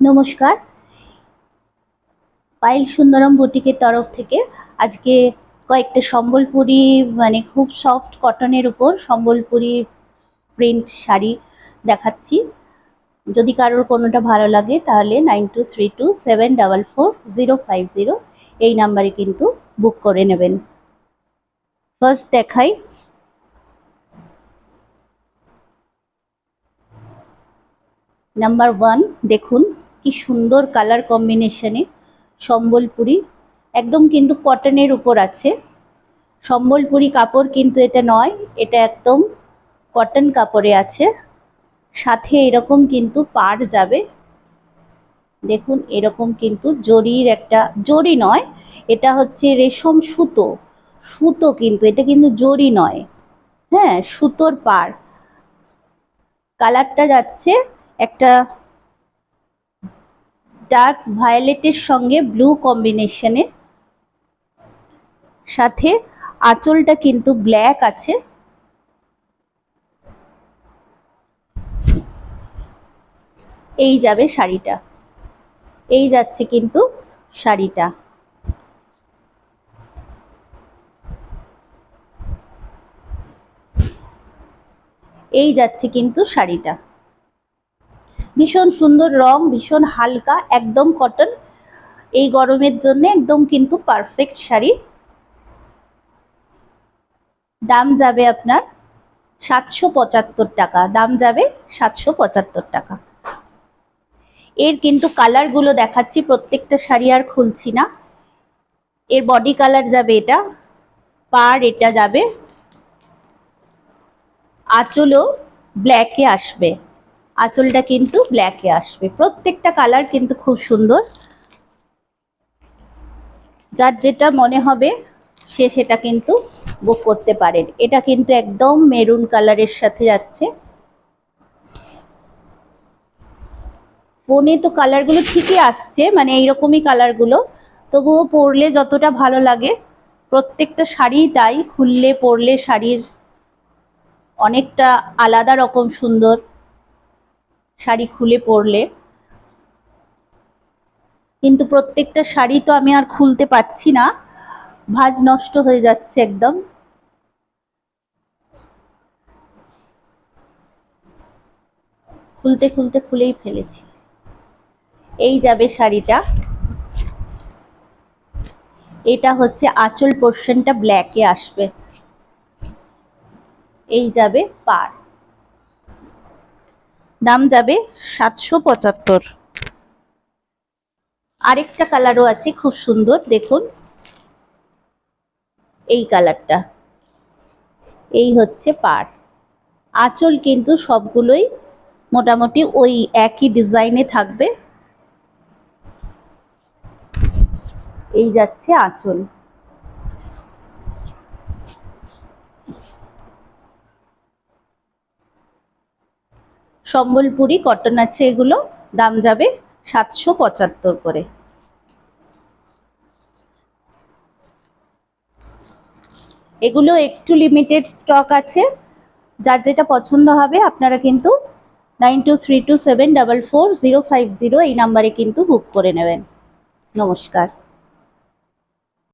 নমস্কার, পাইল সুন্দরম বুটিকের তরফ থেকে আজকে কয়েকটা সম্বলপুরি খুব সফট কটনের উপর সম্বলপুরি প্রিন্ট শাড়ি দেখাচ্ছি। যদি কারোর কোনোটা ভালো লাগে তাহলে 9232744050 এই নাম্বারে কিন্তু বুক করে নেবেন। ফার্স্ট দেখাই নাম্বার 1। দেখুন কি সুন্দর কালার কম্বিনেশনে সম্বলপুরি, একদম কিন্তু কটনের উপর আছে। সম্বলপুরি কাপড় কিন্তু এটা নয়, এটা একদম কটন কাপড়ে আছে। সাথে এরকম কিন্তু পাড় যাবে, দেখুন এরকম কিন্তু জরির একটা, জরি নয় এটা হচ্ছে রেশম সুতো, সুতো কিন্তু এটা কিন্তু জরি নয়, হ্যাঁ সুতোর পাড়। কালারটা যাচ্ছে একটা ডার্ক ভায়োলেটের সঙ্গে ব্লু কম্বিনেশনে, সাথে আঁচলটা কিন্তু ব্ল্যাক আছে। এই যাবে শাড়িটা, এই যাচ্ছে কিন্তু শাড়িটা। এই যাচ্ছে কিন্তু শাড়িটা, ভীষণ সুন্দর রং, ভীষণ হালকা, একদম কটন, এই গরমের জন্য একদম কিন্তু পারফেক্ট শাড়ি। দাম যাবে আপনার 775 টাকা, দাম যাবে 775 টাকা। এর কিন্তু কালার গুলো দেখাচ্ছি, প্রত্যেকটা শাড়ি আর খুলছি না। এর বডি কালার যাবে এটা, পাড় এটা যাবে, আঁচলও ব্ল্যাকে আসবে, আঁচলটা কিন্তু ব্ল্যাকে আসবে। প্রত্যেকটা কালার কিন্তু খুব সুন্দর, যার যেটা মনে হবে সে সেটা কিন্তু বুক করতে পারেন। এটা কিন্তু একদম মেরুন কালারের সাথে যাচ্ছে। ফোনে তো কালারগুলো ঠিকই আসছে, এইরকমই কালারগুলো, তবুও পরলে যতটা ভালো লাগে, প্রত্যেকটা শাড়ি তাই, খুললে পরলে শাড়ির অনেকটা আলাদা রকম সুন্দর শাড়ি খুলে পরলে। কিন্তু প্রত্যেকটা শাড়ি তো আমি আর খুলতে পারছি না, ভাঁজ নষ্ট হয়ে যাচ্ছে একদম। খুলতে খুলতে খুলেই ফেলেছি। এই যাবে শাড়িটা, এটা হচ্ছে আঁচল পোর্শনটা ব্ল্যাকে আসবে, এই যাবে পাড়, দাম যাবে 775। আরেকটা কালারও আছে খুব সুন্দর, দেখুন এই কালারটা, এই হচ্ছে পাড়। আঁচল কিন্তু সবগুলোই মোটামুটি ওই একই ডিজাইনে থাকবে। এই যাচ্ছে আঁচল। সম্বলপুরি কটন আছে এগুলো, দাম যাবে 775 করে। এগুলো একটু লিমিটেড স্টক আছে, যার যেটা পছন্দ হবে আপনারা কিন্তু 9232744050 এই নাম্বারে কিন্তু বুক করে নেবেন। নমস্কার।